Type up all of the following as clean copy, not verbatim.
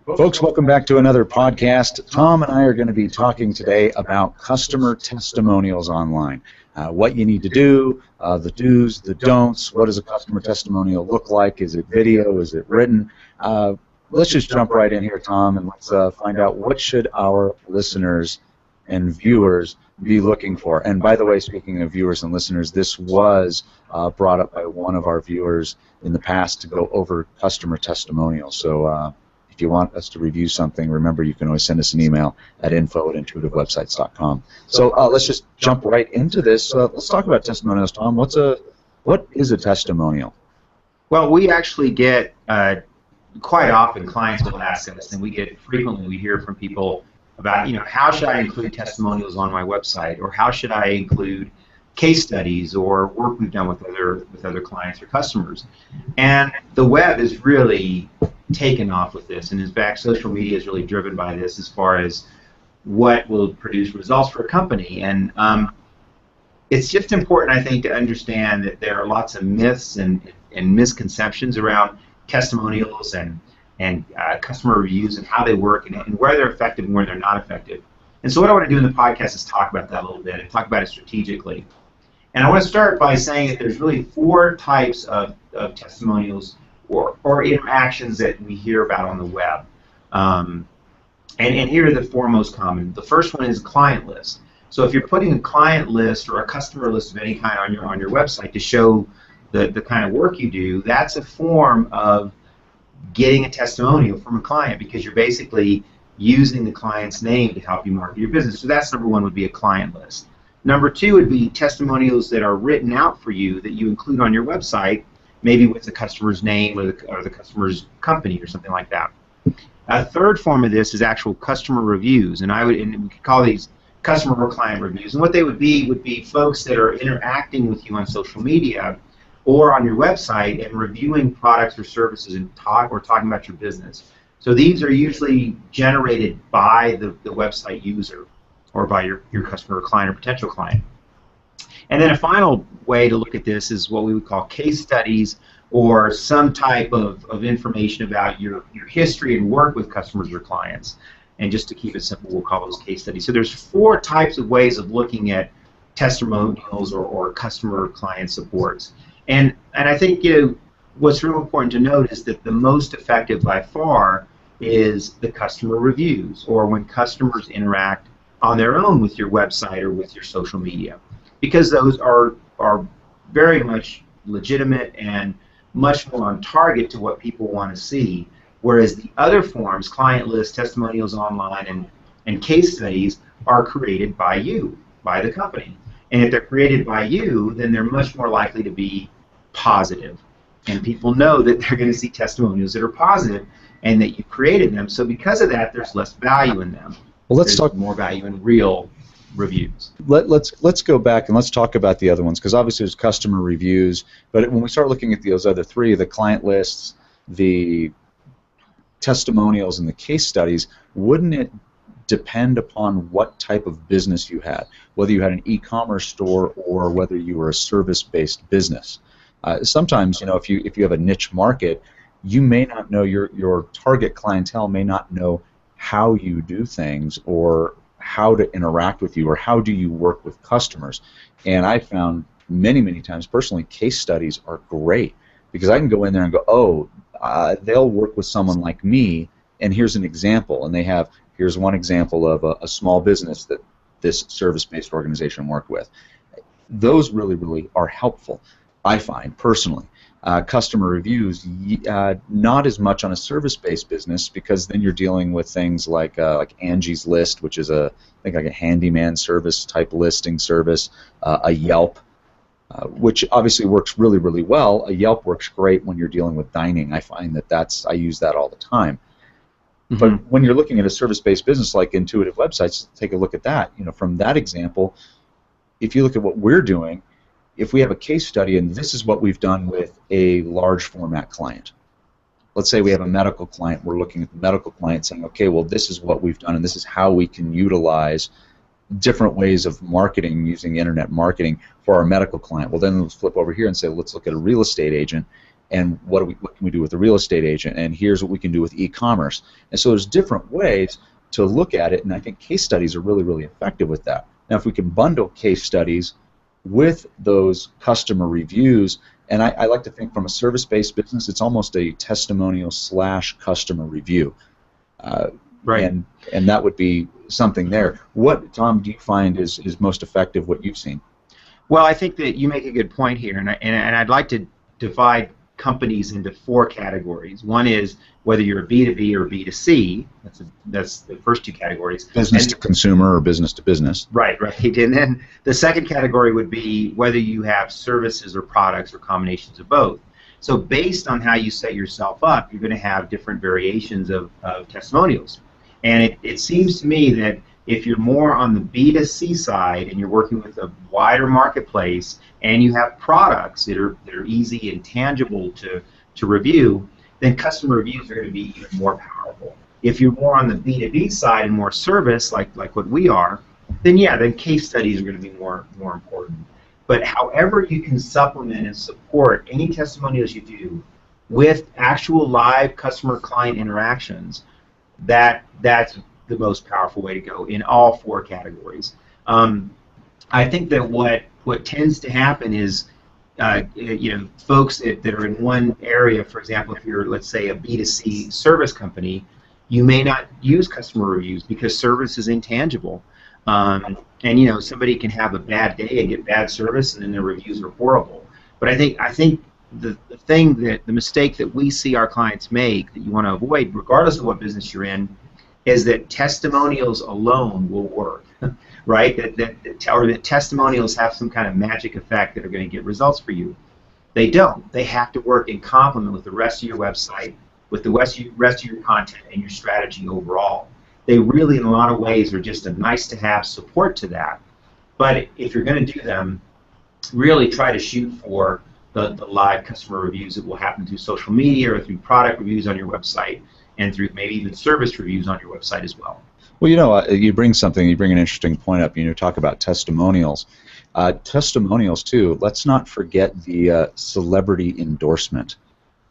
Folks, welcome back to another podcast. Tom and I are going to be talking today about customer testimonials online. What you need to do, the do's, the don'ts, what does a customer testimonial look like? Is it video? Is it written? Let's just jump right in here, Tom, and let's find out what should our listeners and viewers be looking for. And by the way, speaking of viewers and listeners, this was brought up by one of our viewers in the past to go over customer testimonials. So if you want us to review something, remember you can always send us an email at info@intuitivewebsites.com. So let's just jump right into this. Let's talk about testimonials, Tom. What is a testimonial? Well, we actually get quite often clients will ask us, and we hear from people about, how should I include testimonials on my website, or how should I include case studies or work we've done with other clients or customers. And the web is really taken off with this, and in fact social media is really driven by this as far as what will produce results for a company. And it's just important, I think, to understand that there are lots of myths and misconceptions around testimonials and customer reviews and how they work and where they're effective and where they're not effective. And so what I want to do in the podcast is talk about that a little bit and talk about it strategically. And I want to start by saying that there's really 4 types of testimonials or interactions that we hear about on the web. And here are the 4 most common. The first one is client list. So if you're putting a client list or a customer list of any kind on your website to show the kind of work you do, that's a form of getting a testimonial from a client, because you're basically using the client's name to help you market your business. So that's number 1, would be a client list. Number 2 would be testimonials that are written out for you that you include on your website, maybe with the customer's name or the customer's company or something like that. A third form of this is actual customer reviews, and we could call these customer or client reviews. And what they would be folks that are interacting with you on social media or on your website and reviewing products or services and talking about your business. So these are usually generated by the website user or by your customer or client or potential client. And then a final way to look at this is what we would call case studies, or some type of information about your history and work with customers or clients. And just to keep it simple, we'll call those case studies. So there's 4 types of ways of looking at testimonials or customer or client supports. And I think what's real important to note is that the most effective by far is the customer reviews, or when customers interact on their own with your website or with your social media, because those are very much legitimate and much more on target to what people want to see, whereas the other forms, client lists, testimonials online, and case studies, are created by you, by the company. And if they're created by you, then they're much more likely to be positive. And people know that they're going to see testimonials that are positive and that you created them. So because of that, there's less value in them. Well, let's There's talk more value in real reviews. Let's go back and let's talk about the other ones, because obviously there's customer reviews, but when we start looking at those other 3, the client lists, the testimonials, and the case studies, wouldn't it depend upon what type of business you had, whether you had an e-commerce store or whether you were a service-based business? Sometimes, if you have a niche market, you may not know, your target clientele may not know how you do things or how to interact with you or how do you work with customers. And I found many times personally, case studies are great, because I can go in there and go, they'll work with someone like me, and here's an example, and here's one example of a small business that this service-based organization worked with. Those really are helpful, I find personally. Customer reviews, not as much on a service-based business, because then you're dealing with things like Angie's List, which is I think like a handyman service type listing service, a Yelp, which obviously works really well. A Yelp works great when you're dealing with dining. I find I use that all the time. Mm-hmm. But when you're looking at a service-based business like Intuitive Websites, take a look at that. From that example, if you look at what we're doing, if we have a case study, and this is what we've done with a large format client. Let's say we have a medical client, we're looking at the medical client saying, okay, well, this is what we've done, and this is how we can utilize different ways of marketing using internet marketing for our medical client. Well, then let's flip over here and say, let's look at a real estate agent, and what can we do with a real estate agent, and here's what we can do with e-commerce. And so there's different ways to look at it, and I think case studies are really, really effective with that. Now, if we can bundle case studies with those customer reviews, and I like to think from a service-based business, it's almost a testimonial / customer review. Right. And that would be something there. What, Tom, do you find is most effective, what you've seen? Well, I think that you make a good point here, and I'd like to divide companies into 4 categories. One is whether you're a B2B or B2C. That's the first 2 categories. Business to consumer or business to business. Right. And then the second category would be whether you have services or products or combinations of both. So based on how you set yourself up, you're going to have different variations of testimonials. And it seems to me that if you're more on the B2C side and you're working with a wider marketplace and you have products that are easy and tangible to review, then customer reviews are going to be even more powerful. If you're more on the B2B side and more service, like what we are, then case studies are going to be more important. But however you can supplement and support any testimonials you do with actual live customer-client interactions, that's the most powerful way to go in all 4 categories. I think that what tends to happen is, folks that are in one area, for example, if you're, let's say, a B2C service company, you may not use customer reviews because service is intangible. And somebody can have a bad day and get bad service, and then their reviews are horrible. But I think the mistake that we see our clients make that you want to avoid, regardless of what business you're in, is that testimonials alone will work, right? That testimonials have some kind of magic effect that are going to get results for you. They don't. They have to work in complement with the rest of your website, with the rest of your content and your strategy overall. They really, in a lot of ways, are just a nice-to-have support to that. But if you're going to do them, really try to shoot for the live customer reviews that will happen through social media or through product reviews on your website, and through maybe even service reviews on your website as well. Well, you bring an interesting point up. Talk about testimonials. Testimonials, too, let's not forget the celebrity endorsement.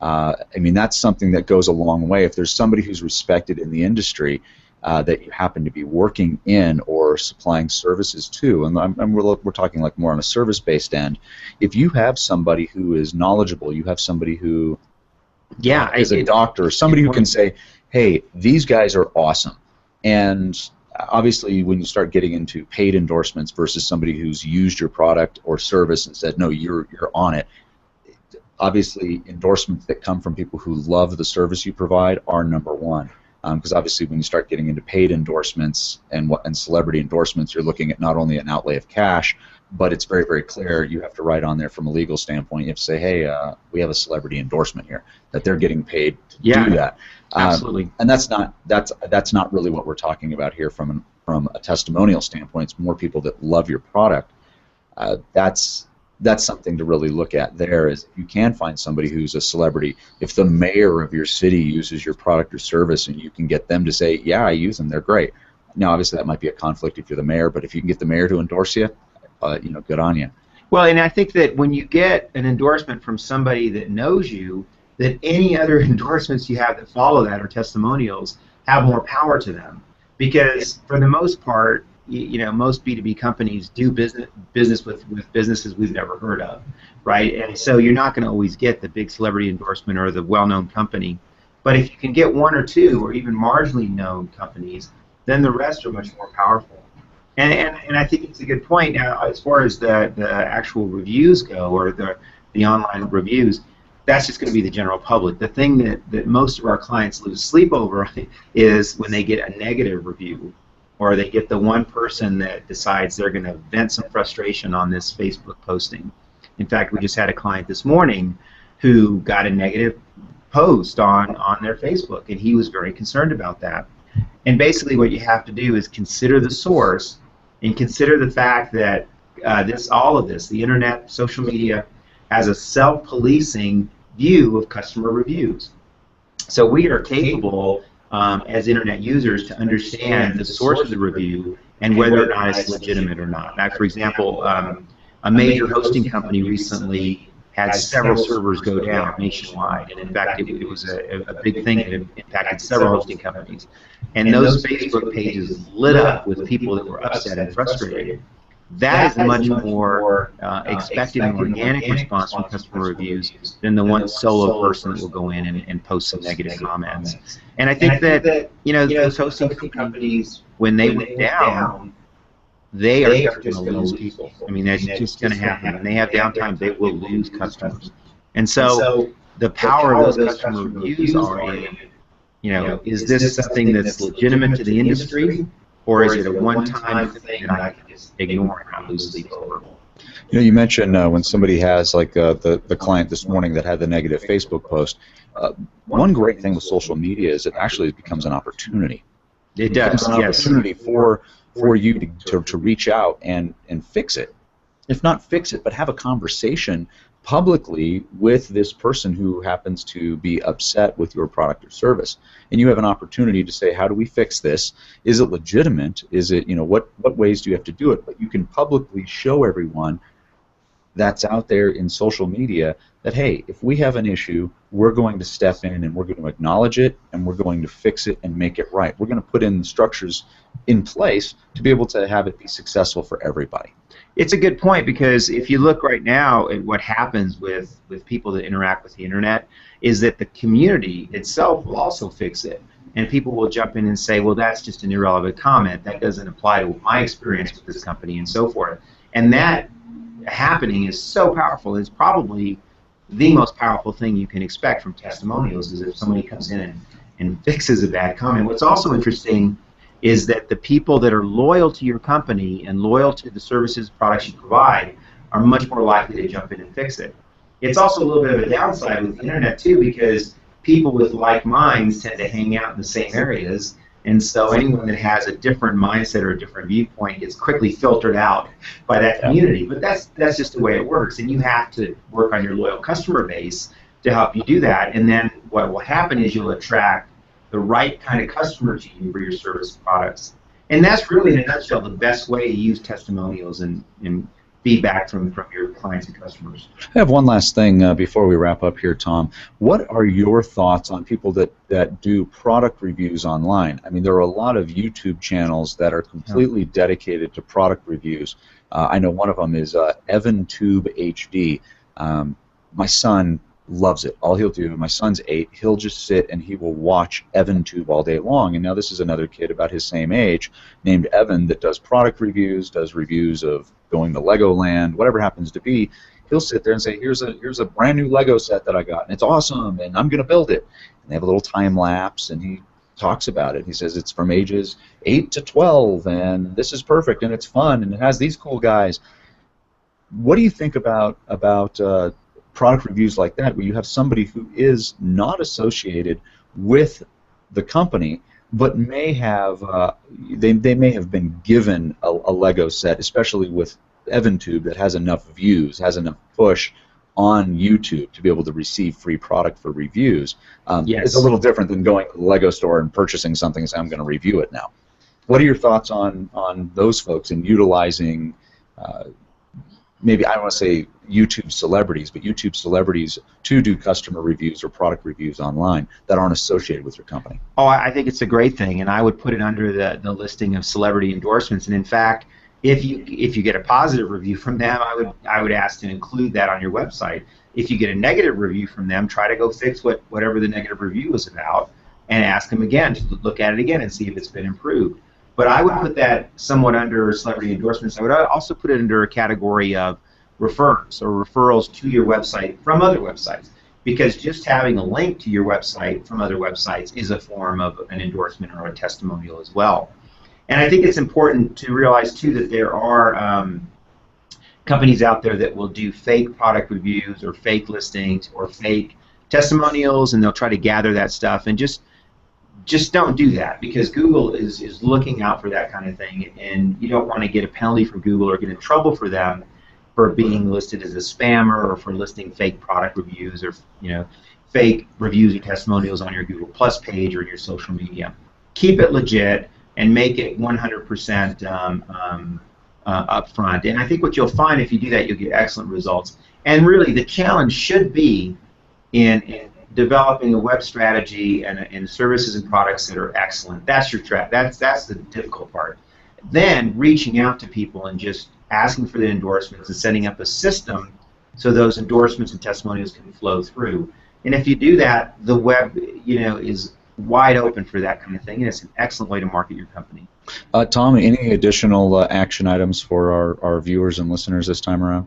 That's something that goes a long way. If there's somebody who's respected in the industry that you happen to be working in or supplying services to, and we're talking like more on a service-based end, if you have somebody who is knowledgeable, you have somebody who is a doctor, somebody who can say, hey, these guys are awesome. And obviously when you start getting into paid endorsements versus somebody who's used your product or service and said, no, you're on it, obviously endorsements that come from people who love the service you provide are number one. Because obviously when you start getting into paid endorsements and celebrity endorsements, you're looking at not only an outlay of cash, but it's very, very clear. You have to write on there from a legal standpoint. You have to say, hey, we have a celebrity endorsement here, that they're getting paid to do that. Absolutely. And that's not really what we're talking about here from a testimonial standpoint. It's more people that love your product. That's something to really look at there. Is if you can find somebody who's a celebrity, if the mayor of your city uses your product or service and you can get them to say, yeah, I use them, they're great. Now, obviously, that might be a conflict if you're the mayor, but if you can get the mayor to endorse you, good on you. Well, and I think that when you get an endorsement from somebody that knows you, that any other endorsements you have that follow that or testimonials have more power to them. Because for the most part, most B2B companies do business with businesses we've never heard of, right? And so you're not going to always get the big celebrity endorsement or the well-known company. But if you can get 1 or 2 or even marginally known companies, then the rest are much more powerful. And I think it's a good point. Now, as far as the actual reviews go, or the online reviews, that's just going to be the general public. The thing that most of our clients lose sleep over is when they get a negative review, or they get the one person that decides they're going to vent some frustration on this Facebook posting. In fact, we just had a client this morning who got a negative post on their Facebook, and he was very concerned about that. And basically what you have to do is consider the source and consider the fact that all of this, the internet, social media, has a self-policing view of customer reviews. So we are capable as internet users to understand the source of the review and whether or not it's legitimate or not. Now, for example, a major hosting company recently had several servers go down nationwide, and in fact, it was a big thing that impacted several hosting companies. And those Facebook pages lit up with people that were upset and frustrated. That is a much more expected and organic response from customer reviews than the one solo person that will go in and post some negative comments. And I think that, those hosting companies, when they went down, they are going to lose people. I mean, that's just going to happen. When they have downtime, they will lose customers. And so the power of those customer reviews are in, is this something that's legitimate to the industry, or is it a one-time thing that I can just ignore and not lose sleep over? You mentioned when somebody has, like the client this morning that had the negative Facebook post, one great thing with social media is it actually becomes an opportunity. It does, becomes an opportunity for you to reach out and fix it. If not fix it, but have a conversation publicly with this person who happens to be upset with your product or service. And you have an opportunity to say, how do we fix this? Is it legitimate? Is it, what ways do you have to do it? But you can publicly show everyone that's out there in social media that, hey, if we have an issue, we're going to step in and we're going to acknowledge it and we're going to fix it and make it right. We're going to put in the structures in place to be able to have it be successful for everybody. It's a good point, because if you look right now at what happens with people that interact with the internet, is that the community itself will also fix it. And people will jump in and say, well, that's just an irrelevant comment. That doesn't apply to my experience with this company and so forth. And that happening is so powerful. It's probably the most powerful thing you can expect from testimonials, is if somebody comes in and fixes a bad comment. What's also interesting is that the people that are loyal to your company and loyal to the services, products you provide are much more likely to jump in and fix it. It's also a little bit of a downside with the internet too, because people with like minds tend to hang out in the same areas, and so anyone that has a different mindset or a different viewpoint gets quickly filtered out by that community. But that's just the way it works, and you have to work on your loyal customer base to help you do that. And then what will happen is you'll attract the right kind of customer to you for your service products. And that's really, in a nutshell, the best way to use testimonials and feedback from your clients and customers. I have one last thing before we wrap up here, Tom. What are your thoughts on people that do product reviews online? I mean, there are a lot of YouTube channels that are completely dedicated to product reviews. I know one of them is EvanTube HD. My son loves it. All he'll do, my son's 8, he'll just sit and he will watch EvanTube all day long. And now this is another kid about his same age named Evan that does product reviews, does reviews of going to Legoland, whatever happens to be. He'll sit there and say, here's a brand new Lego set that I got, and it's awesome, and I'm going to build it. And they have a little time lapse, and he talks about it. He says it's from ages 8 to 12, and this is perfect, and it's fun, and it has these cool guys. What do you think about product reviews like that, where you have somebody who is not associated with the company, but may have they may have been given a Lego set, especially with EvanTube, that has enough views, has enough push on YouTube to be able to receive free product for reviews. Yes. It's a little different than going to the Lego store and purchasing something and saying, I'm going to review it now. What are your thoughts on those folks and utilizing maybe, I don't want to say YouTube celebrities, but YouTube celebrities to do customer reviews or product reviews online that aren't associated with your company? Oh, I think it's a great thing, and I would put it under the listing of celebrity endorsements. And in fact, if you get a positive review from them, I would ask to include that on your website. If you get a negative review from them, try to go fix whatever the negative review was about, and ask them again to look at it again and see if it's been improved. But I would put that somewhat under celebrity endorsements. I would also put it under a category of referrals, or referrals to your website from other websites, because just having a link to your website from other websites is a form of an endorsement or a testimonial as well. And I think it's important to realize too that there are companies out there that will do fake product reviews or fake listings or fake testimonials, and they'll try to gather that stuff, and just don't do that, because Google is looking out for that kind of thing, and you don't want to get a penalty from Google or get in trouble for them for being listed as a spammer or for listing fake product reviews or fake reviews or testimonials on your Google Plus page or your social media. Keep it legit and make it 100% up front. And I think what you'll find if you do that, you'll get excellent results. And really, the challenge should be in developing a web strategy and services and products that are excellent. That's your that's the difficult part. Then reaching out to people and just asking for the endorsements and setting up a system so those endorsements and testimonials can flow through. And if you do that, the web, is wide open for that kind of thing, and it's an excellent way to market your company. Tom, any additional action items for our viewers and listeners this time around?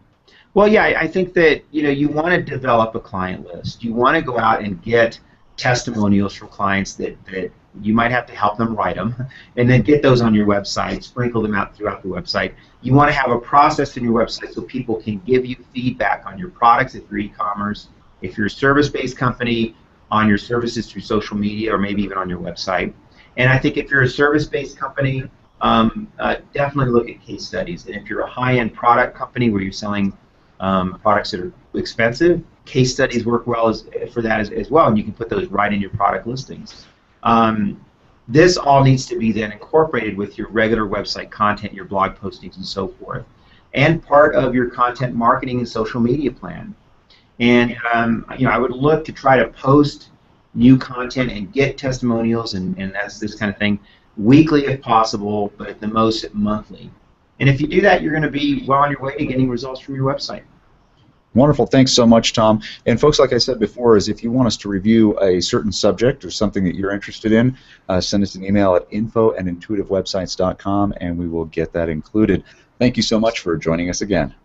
Well, yeah, I think that you want to develop a client list. You want to go out and get testimonials from clients that you might have to help them write them, and then get those on your website, sprinkle them out throughout the website. You want to have a process in your website so people can give you feedback on your products if you're e-commerce, if you're a service-based company, on your services through social media or maybe even on your website. And I think if you're a service-based company, definitely look at case studies. And if you're a high-end product company where you're selling products that are expensive, case studies work well for that as well, and you can put those right in your product listings. This all needs to be then incorporated with your regular website content, your blog postings, and so forth, and part of your content marketing and social media plan. And I would look to try to post new content and get testimonials and that's this kind of thing weekly if possible, but at the most monthly. And if you do that, you're going to be well on your way to getting results from your website. Wonderful. Thanks so much, Tom. And folks, like I said before, is if you want us to review a certain subject or something that you're interested in, send us an email at info@intuitivewebsites.com and we will get that included. Thank you so much for joining us again.